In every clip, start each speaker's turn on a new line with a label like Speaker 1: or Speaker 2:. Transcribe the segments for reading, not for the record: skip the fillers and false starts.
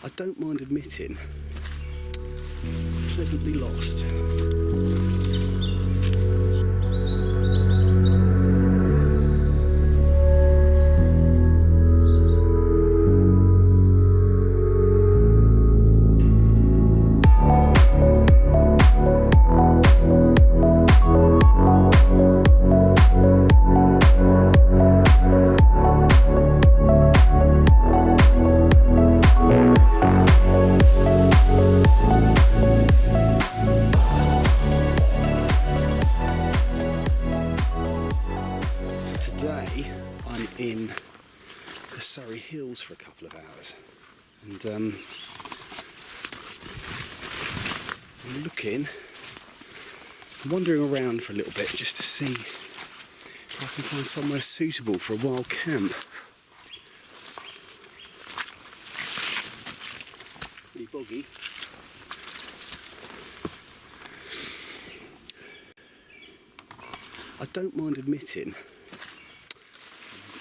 Speaker 1: I don't mind admitting, pleasantly lost. In the Surrey hills for a couple of hours, and I'm wandering around for a little bit just to see if I can find somewhere suitable for a wild camp. Pretty boggy. I don't mind admitting,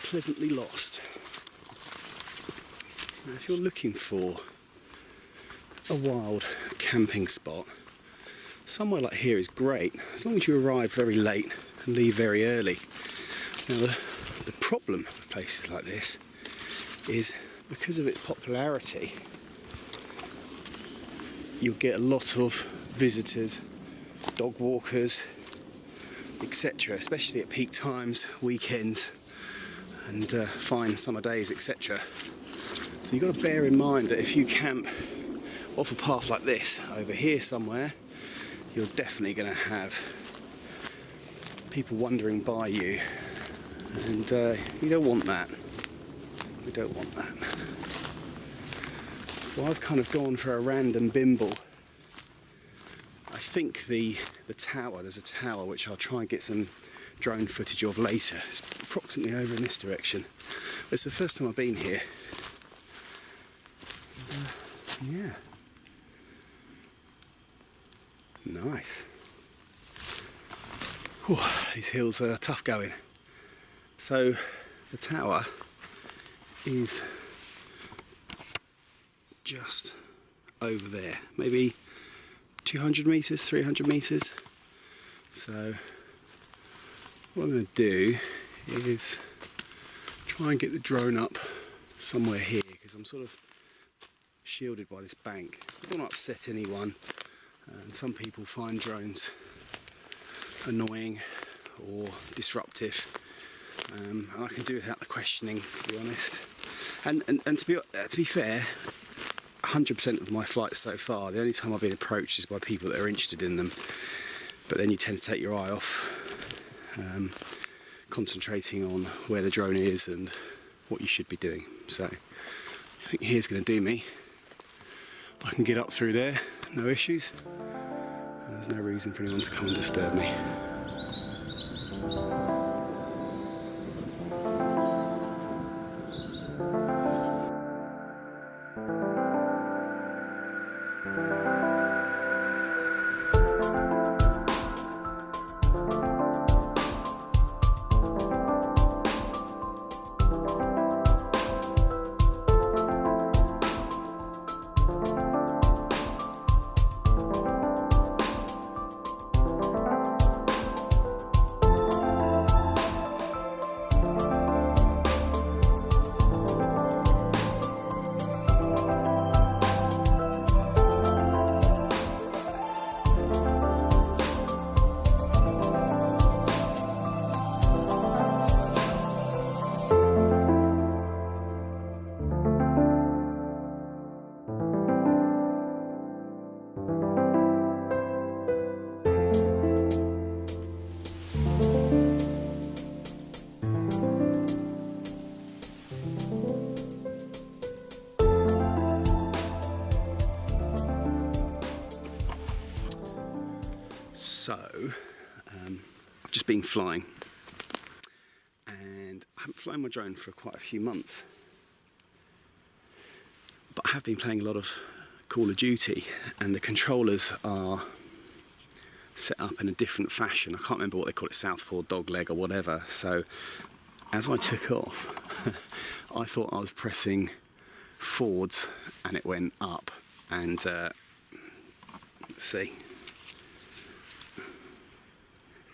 Speaker 1: pleasantly lost. Now, if you're looking for a wild camping spot, somewhere like here is great, as long as you arrive very late and leave very early. Now the problem with places like this is because of its popularity, you'll get a lot of visitors, dog walkers, etc., especially at peak times, weekends, and fine summer days, etc. So you've got to bear in mind that if you camp off a path like this over here somewhere, you're definitely going to have people wandering by you, and you don't want that. We don't want that. So I've kind of gone for a random bimble. I think the tower, there's a tower which I'll try and get some drone footage of later. It's approximately over in this direction. It's the first time I've been here. Yeah. Nice. Whew, these hills are tough going. So the tower is just over there, maybe 200 metres, 300 metres. So what I'm going to do is try and get the drone up somewhere here, because I'm sort of shielded by this bank. I don't want to upset anyone, and some people find drones annoying or disruptive, and I can do without the questioning, to be honest. And to be fair, 100% of my flights so far, the only time I've been approached is by people that are interested in them, but then you tend to take your eye off concentrating on where the drone is and what you should be doing. So I think here's going to do me. I can get up through there, no issues, and there's no reason for anyone to come and disturb me. So, I've just been flying, and I haven't flown my drone for quite a few months, but I have been playing a lot of Call of Duty, and the controllers are set up in a different fashion. I can't remember what they call it, southpaw, dog leg or whatever. So as I took off, I thought I was pressing forwards and it went up, and let's see,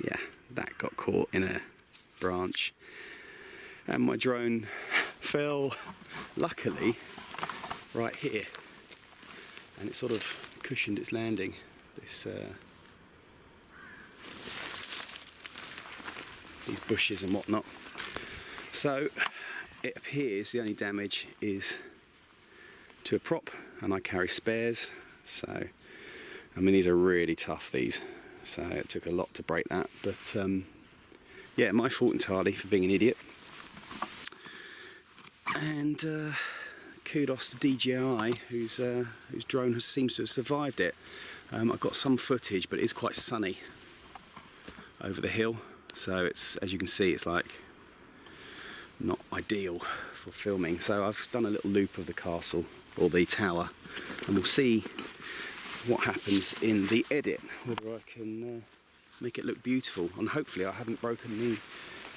Speaker 1: yeah, that got caught in a branch and my drone fell, luckily, right here, and it sort of cushioned its landing. These bushes and whatnot. So it appears the only damage is to a prop, and I carry spares, so I mean these are really tough, these, so it took a lot to break that, but yeah, my fault entirely for being an idiot. And kudos to DJI, whose drone seems to have survived it. I've got some footage, but it is quite sunny over the hill, so it's, as you can see, it's like not ideal for filming. So I've done a little loop of the castle, or the tower, and we'll see what happens in the edit, whether I can make it look beautiful, and hopefully I haven't broken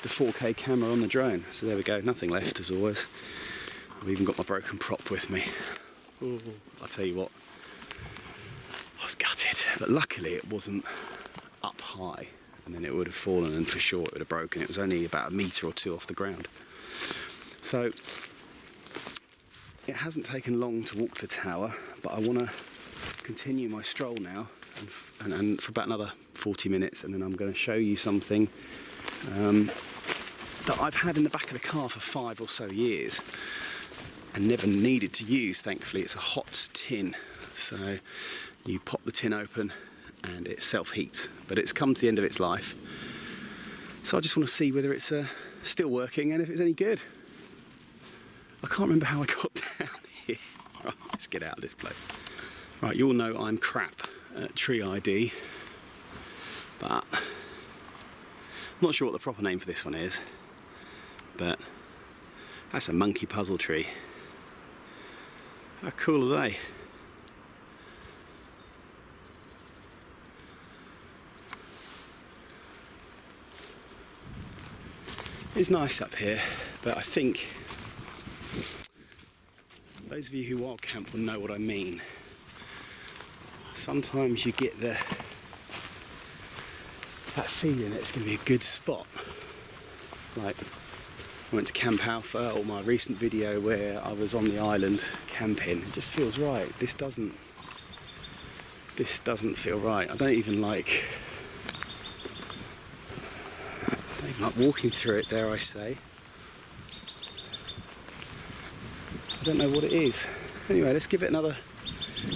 Speaker 1: the 4K camera on the drone. So there we go, nothing left as always. I've even got my broken prop with me. Ooh, I'll tell you what, I was gutted, but luckily it wasn't up high, and then it would have fallen and for sure it would have broken. It was only about a metre or two off the ground. So it hasn't taken long to walk to the tower, but I want to continue my stroll now and for about another 40 minutes, and then I'm going to show you something that I've had in the back of the car for 5 or so years and never needed to use, thankfully. It's a hot tin, so you pop the tin open and it self-heats, but it's come to the end of its life, so I just want to see whether it's still working and if it's any good. I can't remember how I got down here. Right, let's get out of this place. Right, you all know I'm crap at tree ID, but I'm not sure what the proper name for this one is, but that's a monkey puzzle tree. How cool are they? It's nice up here, but I think those of you who wild camp will know what I mean. Sometimes you get that feeling that it's going to be a good spot. Like I went to Camp Alpha, or my recent video where I was on the island camping. It just feels right. This doesn't feel right. I don't even like walking through it, dare I say. I don't know what it is. Anyway, let's give it another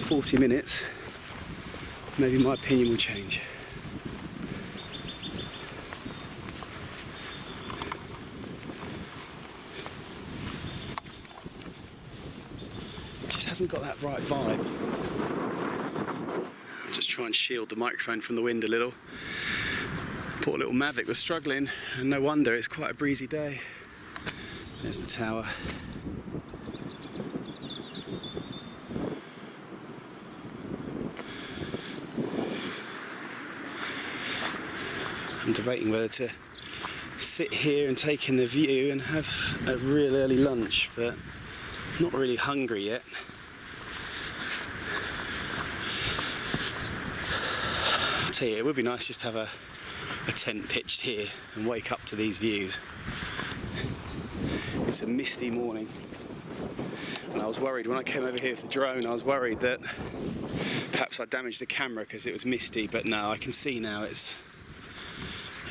Speaker 1: 40 minutes. Maybe my opinion will change. It just hasn't got that right vibe. I'll just try and shield the microphone from the wind a little. Poor little Mavic was struggling, and no wonder, it's quite a breezy day. There's the tower. I'm debating whether to sit here and take in the view and have a real early lunch, but I'm not really hungry yet. I'll tell you, it would be nice just to have a tent pitched here and wake up to these views. It's a misty morning, and I was worried when I came over here with the drone, I was worried that perhaps I damaged the camera because it was misty, but no, I can see now it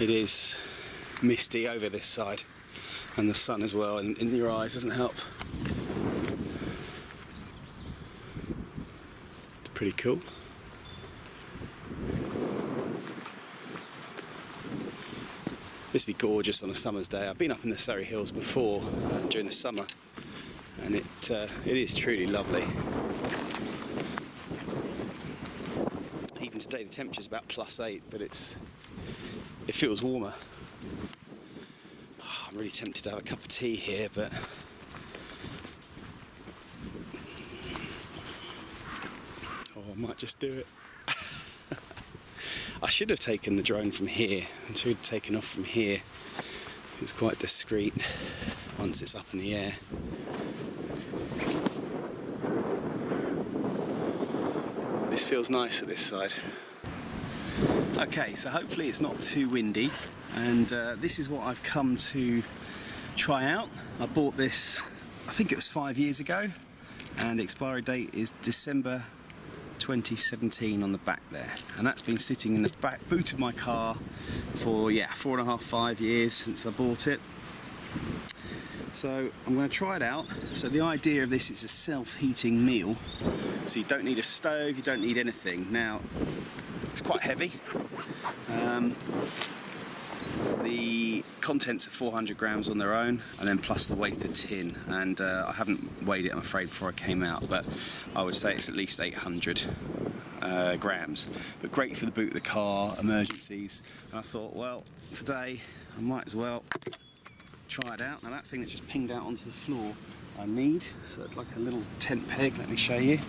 Speaker 1: is misty over this side, and the sun as well, and in your eyes doesn't help. It's pretty cool. This would be gorgeous on a summer's day. I've been up in the Surrey Hills before during the summer, and it is truly lovely. Even today the temperature's about +8, but it feels warmer. Oh, I'm really tempted to have a cup of tea here, but I might just do it. I should have taken the drone from here. I should have taken off from here. It's quite discreet once it's up in the air. This feels nicer this side. Okay, so hopefully it's not too windy, and this is what I've come to try out. I bought this, I think it was 5 years ago, and the expiry date is December 2017 on the back there, and that's been sitting in the back boot of my car for 4.5, 5 years since I bought it. So I'm going to try it out. So the idea of this is a self-heating meal, so you don't need a stove, you don't need anything. Now it's quite heavy. The contents are 400 grams on their own, and then plus the weight of the tin, and I haven't weighed it, I'm afraid, before I came out, but I would say it's at least 800 grams. But great for the boot of the car, emergencies. And I thought, well, today I might as well try it out. Now that thing that's just pinged out onto the floor I need, so it's like a little tent peg. Let me show you.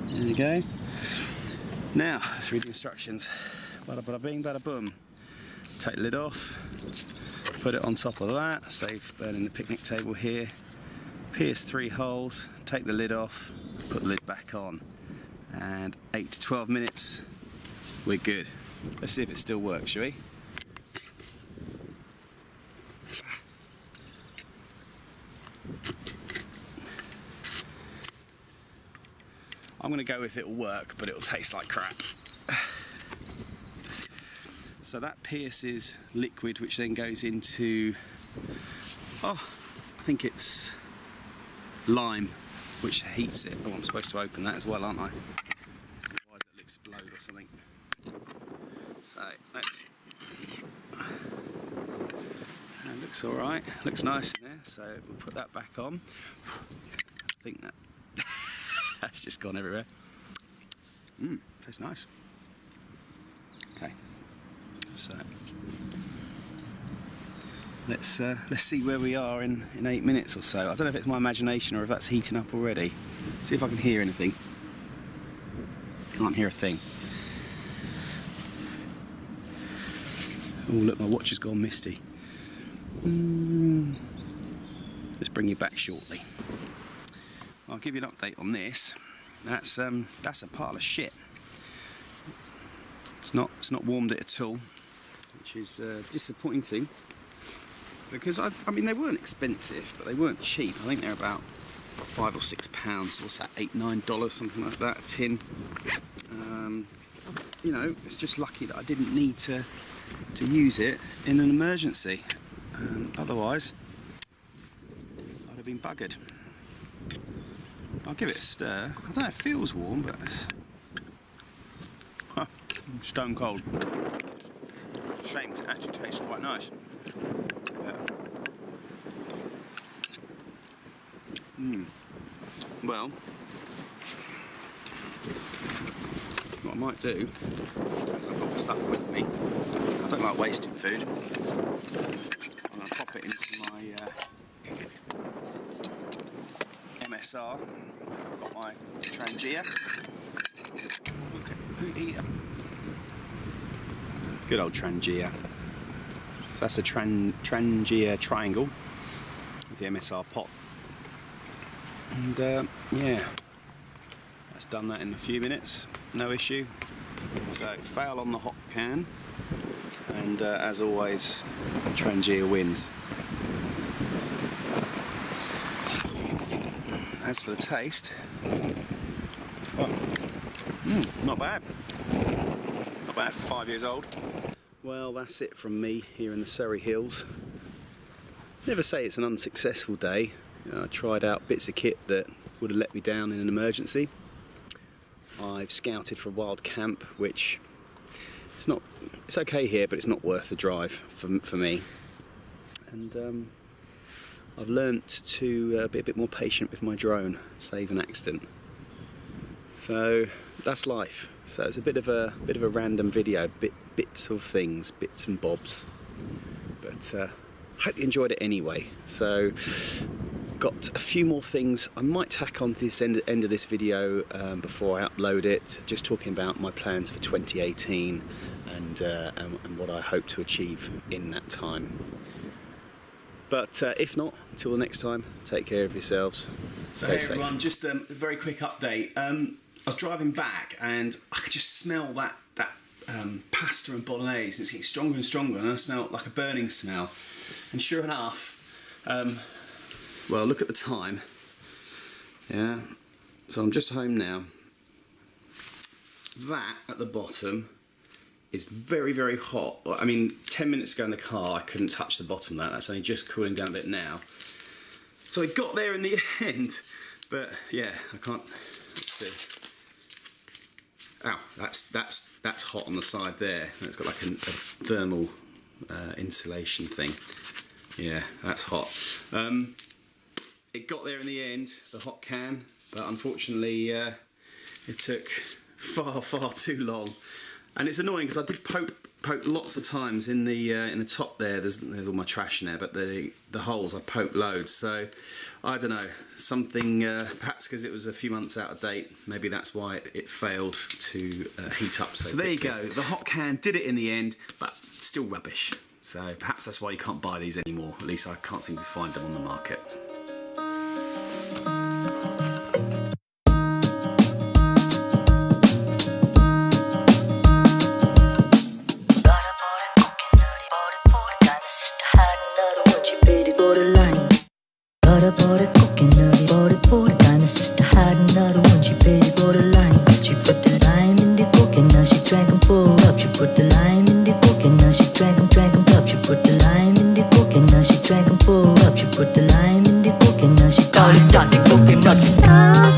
Speaker 1: There you go. Now let's read the instructions. Bada bada bing, bada boom. Take the lid off, put it on top of that, save burning the picnic table here. Pierce 3 holes, take the lid off, put the lid back on, and 8 to 12 minutes, we're good. Let's see if it still works, shall we? I'm going to go with it'll work, but it'll taste like crap. So that pierces liquid, which then goes into, I think it's lime, which heats it. Oh, I'm supposed to open that as well, aren't I? Otherwise it'll explode or something. So that's, it looks all right, looks nice in there. So we'll put that back on. I think that that's just gone everywhere. Tastes nice. Okay. So let's see where we are in 8 minutes or so. I don't know if it's my imagination or if that's heating up already. See if I can hear anything. Can't hear a thing. Oh look, my watch has gone misty. Let's bring you back shortly. I'll give you an update on this. That's a pile of shit. It's not warmed it at all, which is disappointing, because I mean they weren't expensive, but they weren't cheap. I think they're about £5 or £6. What's that? $8, something like that, a tin. You know, it's just lucky that I didn't need to use it in an emergency. Otherwise, I'd have been buggered. I'll give it a stir. I don't know, it feels warm, but it's stone cold. Shame, it actually tastes quite nice. Well, what I might do, as I've got the stuff with me, I don't like wasting food. I'm going to pop it into my MSR. I've got my Trangia. Good old Trangia. So that's the Trangia triangle with the MSR pot. And yeah, that's done that in a few minutes, no issue. So fail on the hot can, and as always, Trangia wins. As for the taste, well, not bad. Not bad for 5 years old. Well, that's it from me here in the Surrey Hills. Never say it's an unsuccessful day. You know, I tried out bits of kit that would have let me down in an emergency. I've scouted for a wild camp, which it's okay here, but it's not worth the drive for me. And I've learnt to be a bit more patient with my drone, save an accident. So that's life. So it's a bit of a random video, bits of things, bits and bobs. But hope you enjoyed it anyway. So got a few more things I might tack on to this end of this video before I upload it, just talking about my plans for 2018 and what I hope to achieve in that time. But if not, until the next time, take care of yourselves. Stay safe. Hey everyone, just a very quick update. was driving back and I could just smell that pasta and bolognese, and it's getting stronger and stronger, and I smelled like a burning smell. And sure enough, well, look at the time. Yeah, so I'm just home now. That at the bottom is very, very hot. I mean, 10 minutes ago in the car, I couldn't touch the bottom of that. That's only just cooling down a bit now. So it got there in the end, but yeah, I can't. Let's see. Ow, that's hot on the side there. It's got like a thermal insulation thing. Yeah, that's hot. It got there in the end, the hot can, but unfortunately it took far too long. And it's annoying because I did poke lots of times in the top there. There's all my trash in there, but the holes I poked loads. So I don't know, something perhaps because it was a few months out of date. Maybe that's why it failed to heat up. So there you go. The hot can did it in the end, but still rubbish. So perhaps that's why you can't buy these anymore. At least I can't seem to find them on the market.
Speaker 2: Got it, got the coconut.